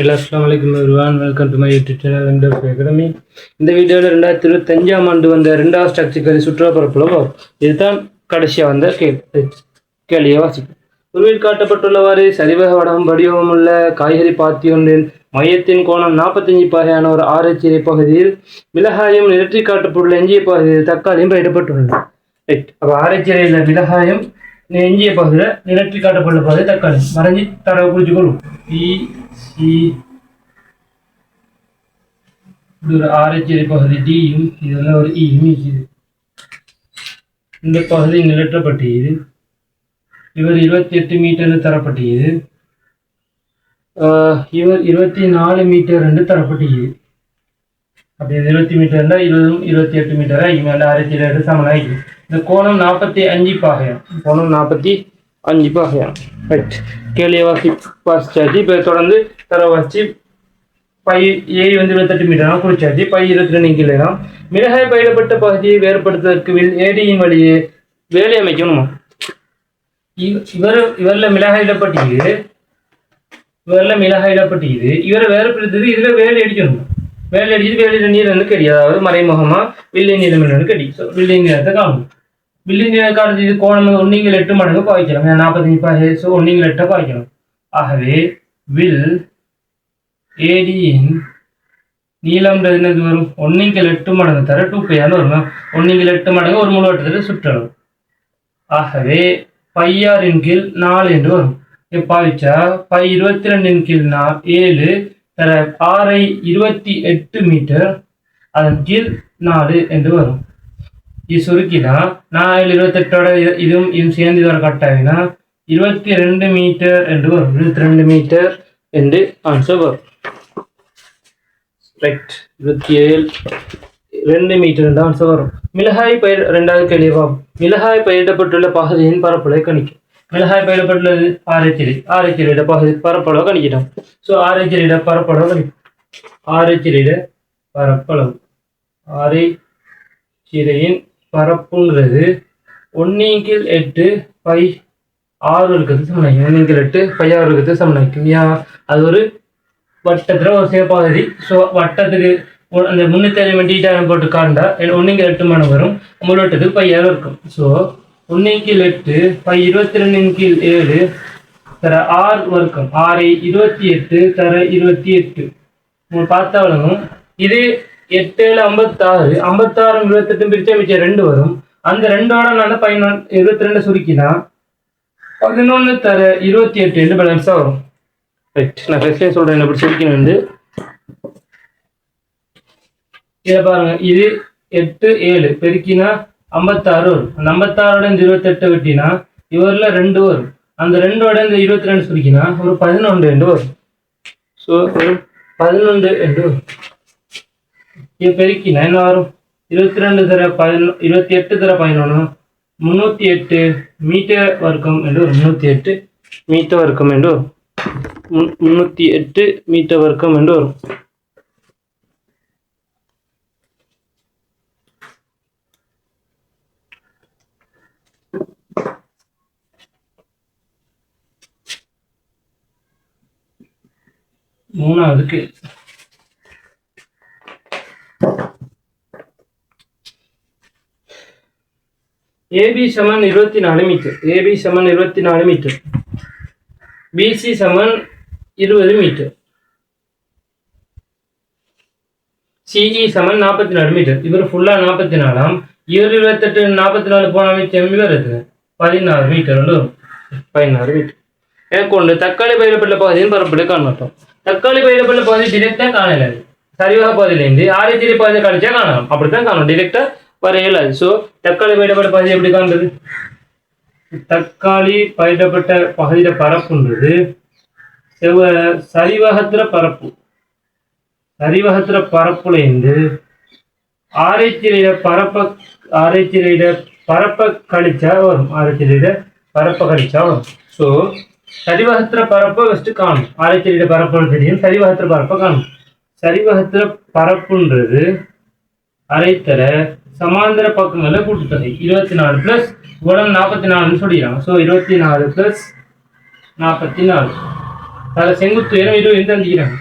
Assalamu alaikum everyone. Welcome to my YouTube channel Windows Academy. இந்த வீடியோவில் 2025ஆம் ஆண்டு வந்த இரண்டாவது ஸ்ட்ரக்சர் சுற்றுலா பரப்புலவோ இதுதான் கடைசியாக வந்த கேள்வியை வாசிக்கும். உருவில் காட்டப்பட்டுள்ளவாறு சரிவக வடிவமுள்ள காய்கறி பாத்தி ஒன்றின் மையத்தின் கோணம் 45 பாகையான ஒரு ஆராய்ச்சி பகுதியில் மிளகாயும் நிலற்றி காட்டப்பட்டுள்ள எஞ்சிய பகுதியில் தக்காளியும் பயிரிடப்பட்டுள்ளன. அப்போ ஆராய்ச்சியில் மிளகாயும் எஞ்சிய பகுதியில் நிலற்றி காட்டப்பட்டுள்ள பகுதி தக்காளி மறைஞ்சி தரவு குறிச்சுக்கொள்ளும். ஒரு ஆராய்ச்சி பகுதி டியும் இதெல்லாம் ஒரு ஈயும் இருக்குது. இந்த பகுதி நிலற்றப்பட்டது. இவர் 28 மீட்டர் தரப்பட்டது. இவர் 24 மீட்டர் என்று தரப்பட்டது. அப்படி 20 மீட்டர்னா 28 மீட்டரா இவங்க ஆராய்ச்சி சமனாகி இந்த கோணம் 45 பாகையாம். கோணம் 45 பாகையாம். ரைட், கேள்வியை வாசிச்சாச்சு. இப்போ தொடர்ந்து தர வாசி பை ஏரி 28 மீட்டர் குறிச்சாச்சு. By 22 kilogram. மிளகாய் பயிரிடப்பட்ட பகுதியை வேறுபடுத்துவதற்கு ஏடியின் வழியே வேலை அமைக்கணுமா? இவரில் மிளகாயிடப்பட்டது. இவரை வேறுபடுத்துறது இதில் வேலை அடிக்கணும். வேலை அடிச்சுட்டு வேலையில் நீர் வந்து கடி, அதாவது மறைமுகமாக வில்லி நீளம் கடி. ஸோ வில்லி நீளத்தை காணும். வில்லி நீளம் காட்டுறது இது கோணம் 1/8 மடங்கு பாய்க்கலாம். 45 பாகை. ஸோ 1/8 பாய்க்கணும். ஆகவே வில் ஏடியின் நீளம்ன்றது என்னது வரும்? 1/8 மடங்கு தர 2π வரும். 1/8 மடங்கு ஒரு முழு வட்டத்தில் சுற்றணும். ஆகவே பையாரின் கீழ் 4 என்று வரும். பாவிச்சா பை 22 கீழ் 7 தர 6/28 மீட்டர் அதன் கீழ் 4 என்று வரும். இது சுருக்கினா 4/28ஓட இதுவும் சேர்ந்து வர கட்டாயினா 22 மீட்டர் என்று வரும். 22 மீட்டர் என்று ஆன்சர் வரும். ரைட், 2 மீட்டர் என்று ஆன்சர் வரும். மிளகாய் பயிர் இரண்டாவது கேள்வியாகும். மிளகாய் பயிரிடப்பட்டுள்ள பகுதியின் பரப்பளவை கணிக்கும். மிளகாய் பயிரிடப்பட்டுள்ளது ஆராய்ச்சியிட பகுதி பரப்பளவு கணிக்கிட்டோம். ஸோ ஆராய்ச்சியிட பரப்பளவு கணிக்கும். ஆராய்ச்சியிட பரப்பளவு ஆராய்ச்சியின் பரப்புங்கிறது 1/8 பை 6 இருக்கிறது சமனாக்கும். 1/8 பை 6 இருக்கிறது சமனாக்கும். ஏன்? அது ஒரு வட்டத்தில் ஒரு சேப்பகுதி. ஸோ வட்டத்துக்கு அந்த 350 போட்டு காண்டா 1/8 மடங்கு வரும். முழு வட்டத்துக்கு பை 6 இருக்கும். ஸோ 1/8 பை 22 கீழ் 7 தர 6 வர்க்கம். 6/28 தர 28 பார்த்தா வழங்கும். இது 8 7 56. 56 28 பிரிச்சா மிச்சம் 2 வரும். அந்த 2ஓட நான் 22 சுருக்கினா 11 தர 28 என்று பேலன்ஸா வரும். ரைட், நான் ஃபர்ஸ்ட்லேயே சொல்றேன் என்ன இப்படி சுருக்கின வந்து இதை பாருங்க. இது 8 7 பெருக்கினா 56 வரும். அந்த 56ஓட இந்த 28 வெட்டினா இவரில் 2 வரும். அந்த 2ஓட இந்த 22 சுருக்கினா ஒரு 11 என்று வரும். ஸோ ஒரு 11 என்று வரும். இது பெருக்கினா என்ன வரும்? 22 தர 28 தர 11 308 மீட்டர் வர்க்கம் என்று வரும். 308 மீட்டர் வர்க்கம் என்று வரும். 308 மீட்டர் வர்க்கம் என்று வரும். மூணாவதுக்கு ஏபி சமன் 24 மீட்டர். ஏபி சமன் 24 மீட்டர். பிசி சமன் 20 மீட்டர். சிஇ சமன் 44 மீட்டர். இவர் ஃபுல்லா 44ஆம். இவர் 28 44 போன மிச்சம் இவர் 16 மீட்டர் வரும். 16 மீட்டர். கொண்டு தக்காளி பயிரிடப்பட்ட பகுதியின் பரப்பளவை காணமாட்டோம். தக்காளி பயிரிடப்பட்ட பகுதி டிரெக்டா காணல. சரிவாக பகுதியிலேருந்து ஆராய்ச்சி பகுதியை கழிச்சா காணலாம். அப்படித்தான் காணும். டிரெக்டா வரையலாது. ஸோ தக்காளி பயிரிடப்பட்ட பகுதி எப்படி காண்றது? தக்காளி பயிரிடப்பட்ட பகுதியில பரப்புன்றது சரிவகத்திர பரப்பு. சரிவகத்திர பரப்புல இருந்து ஆராய்ச்சியிட பரப்ப கழிச்சா வரும். ஆராய்ச்சியிட பரப்ப கழிச்சா வரும். ஸோ சரிவகத்திர பரப்பை ஃபஸ்ட்டு காணும். ஆராய்ச்சியிட பரப்பு தெரியும். சரிவகத்திர பரப்பை காணும். சரிவகத்திர பரப்புன்றது அரைத்தர சமாந்தர பக்கங்களில் கூட்டுத்தொகை 24 பிளஸ் குணம் 44 சொல்லிடுறாங்க. ஸோ 24 பிளஸ் 44 அதில் செங்குத்து உயரம் 20 தந்திக்கிறாங்க.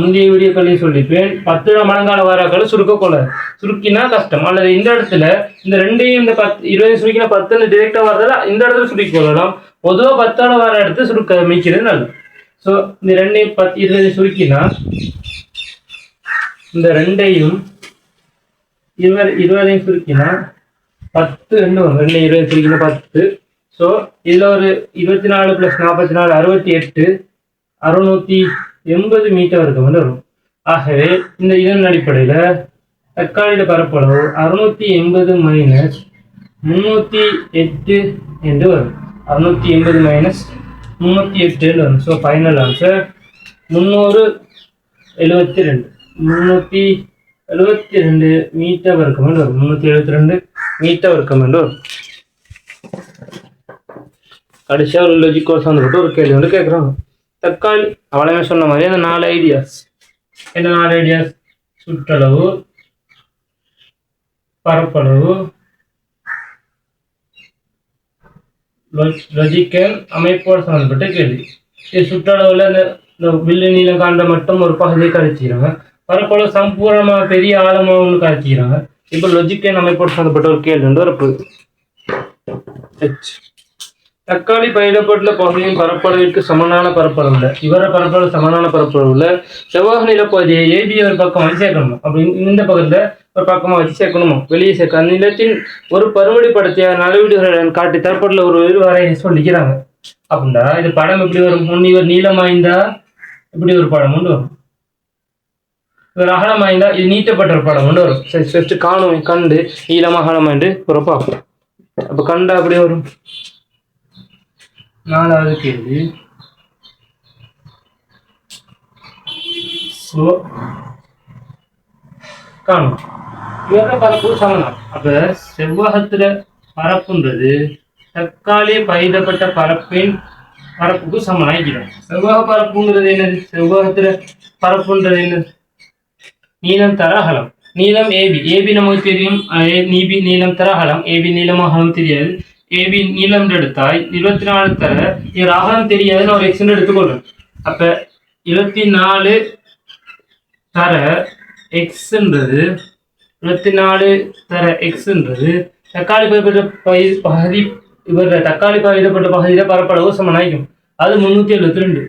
முந்தைய வீடியோக்களையும் சொல்லிப்பேன் 10 மடங்கால வாராக்களை சுருக்கக்கூடாது. சுருக்கினா கஷ்டம். அல்லது இந்த இடத்துல இந்த ரெண்டையும் இந்த 20 சுருக்கினா 10 டிரெக்டா வரதால இந்த இடத்துல சுருக்கி கொள்ளலாம். பொதுவாக 10 வர இடத்துல சுருக்க மிக்கிறது நல்லது. ஸோ இந்த ரெண்டையும் 20 சுருக்கினா இந்த ரெண்டையும் 20 சுருக்கினா 10 வரும். 20 சுருக்கினா 10. ஸோ இதில் ஒரு 24 + 44 68 680 மீட்டர் வரைக்கும் வரும். ஆகவே இந்த இதன் அடிப்படையில் தக்காளியோட பரப்பளவு 680 - 308 என்று வரும். 680 - 308 என்று வரும். ஸோ ஃபைனல் ஆன்சர் 372 மீட்டர் வரைக்கும் வரும். 372 மீட்டர் வரைக்கும் வரும். கடைசியாக ஒரு லாஜிக் கோர்ஸ் வந்துட்டு ஒரு கேள்வி வந்து கேட்குறாங்க. தக்காளி அவ்வளவே சொன்ன மாதிரி அந்த 4 ஐடியாஸ். என்ன 4 ஐடியாஸ்? சுற்றளவு, பரப்பளவு, லாஜிக்கல் அமைப்போடு சம்பந்தப்பட்ட கேள்வி. இது சுற்றளவில் அந்த வில்லு நீளம் காண்ட மட்டும் ஒரு பகுதியை கழிச்சிக்கிறாங்க. பரப்பளவு சம்பூர்ணமாக பெரிய ஆழமாக ஒன்று கழிச்சிக்கிறாங்க. இப்போ லாஜிக்கல் அமைப்போடு சம்பந்தப்பட்ட ஒரு கேள்வி வந்து வரப்போகுது. தக்காளி பயிரிடப்பட்டுள்ள பகுதியின் பரப்பளவிற்கு சமனான பரப்பளவுல இவர பரப்பளவு சமனான பரப்பளவுல செவ்வாய் நிலப்பகுதியை ஏபி ஒரு பக்கம் வச்சு சேர்க்கணும். அப்படின்னு இந்த பக்கத்துல ஒரு பக்கமா வச்சு சேர்க்கணுமா, வெளியே சேர்க்க அந்த நிலத்தின் ஒரு பருவடிப்படுத்திய அளவீடுகளுடன் காட்டி தரப்பட்டுள்ள ஒரு வரையை சொல்லிக்கிறாங்க. அப்படின்னா இது படம் எப்படி வரும்? இவர் நீளமாய்ந்தா இப்படி ஒரு படம் கொண்டு வரும். இவர் அகலமாய்ந்தா இது நீட்டப்பட்ட ஒரு படம் கொண்டு வரும். சரி, ஃபர்ஸ்ட் காணும் கண்டு நீளமா அகலமாய்ந்து ஒரு பார்ப்போம். அப்ப கண்டா அப்படியே வரும். 4வது கேள்வி. காணும் இவர பரப்பு சமனம். அப்ப செவ்வகத்துல பரப்புன்றது தக்காளி பயிரிடப்பட்ட பரப்பின் பரப்புக்கு சமனாகிறோம். செவ்வக பரப்புங்கிறது என்னது? செவ்வகத்துல பரப்புன்றது என்னது? நீளம் தர அகலம். நீளம் ஏபி நமக்கு தெரியும். நீளம் தர அகலம். ஏபி நீளம் அகலம் தெரியாது. ஏபி நீளம் எடுத்தால் 24 தர இது அகலம் தெரியாதுன்னு ஒரு எக்ஸ் எடுத்துக்கொள்ளும். அப்ப 24 தர எக்ஸ்ன்றது 24 தர எக்ஸ்ன்றது தக்காளி பயிரிடப்பட்ட பகுதி இவர் தக்காளி பயிரிடப்பட்ட பகுதியில பரப்பளவு சமனாகும். அது 372.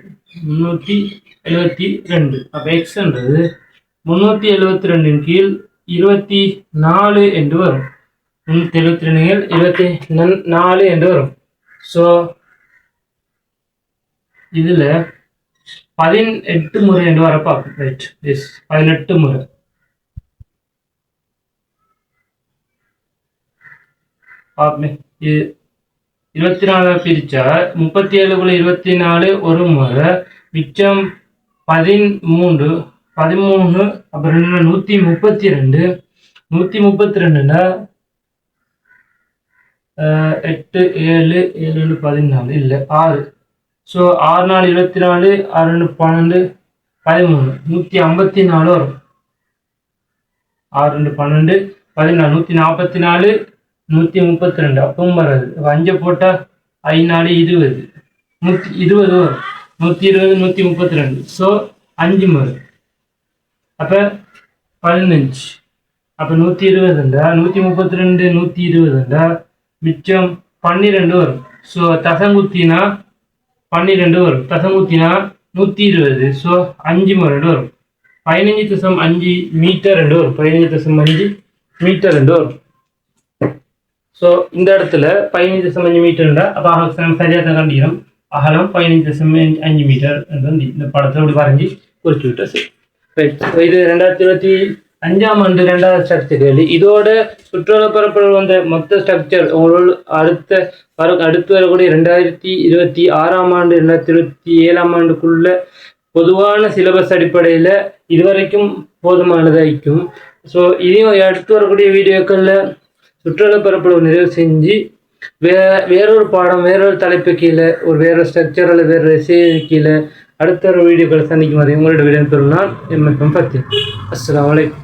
அப்ப எக்ஸ்ன்றது 372 கீழ் 24 என்று வரும். 372 என்று வரும். ஸோ இதுல 18 முறை என்று வர பார்க்கும். ரைட், எஸ் 18 முறை. இது 24 பிரிச்சா 37 × 24 ஒரு முறை, மிச்சம் 13 அப்புறம் 132. 132னா 8 7 7 14 இல்லை 6. ஸோ 6 4 24 6 2 12 13 154 வரும். 6 2 12 14 144 132 அப்பவும் வராது. 5 போட்டால் 5 4 20 120 வரும். 120 132. ஸோ 5 வரும். அப்போ 15. அப்போ 120 132 120 மிச்சம் 12 வரும். ஸோ தசங்குத்தினா 12 வரும். தசங்குத்தினா 120. ஸோ 5 முறை வரும். 15.5 மீட்டர் வரும். 15.5 மீட்டர் வரும். ஸோ இந்த இடத்துல 15.5 மீட்டர்ண்டா அப்போ சரியாக தான் கண்டிக்கிறோம். அகலம் 15.5 மீட்டர் இந்த படத்தை அப்படி வரைஞ்சி குறிச்சு விட்டா சரி. ரைட். இது 2025ஆம் ஆண்டு 2வது ஸ்ட்ரக்சர் கேள்வி. இதோட சுற்றுலா பரப்பளவு வந்த மொத்த ஸ்ட்ரக்சர் உங்களோட அடுத்து வரக்கூடிய 2026ஆம் ஆண்டு 2027ஆம் ஆண்டுக்குள்ள பொதுவான சிலபஸ் அடிப்படையில் இதுவரைக்கும் போதுமானதாகும். ஸோ இதையும் அடுத்து வரக்கூடிய வீடியோக்களில் சுற்றுலா பரப்பளவு நிறைவு செஞ்சு வேறொரு பாடம் வேறொரு தலைப்பு கீழே ஒரு வேற ஸ்ட்ரக்சர் அல்லது வேற கீழே அடுத்த ஒரு வீடியோக்களை சந்திக்கும் வரை உங்களோட விடைபெறும் நான் எம்.எஃப்.எம். ஃபத்தீஹ். அஸ்ஸலாமு அலைக்கும்.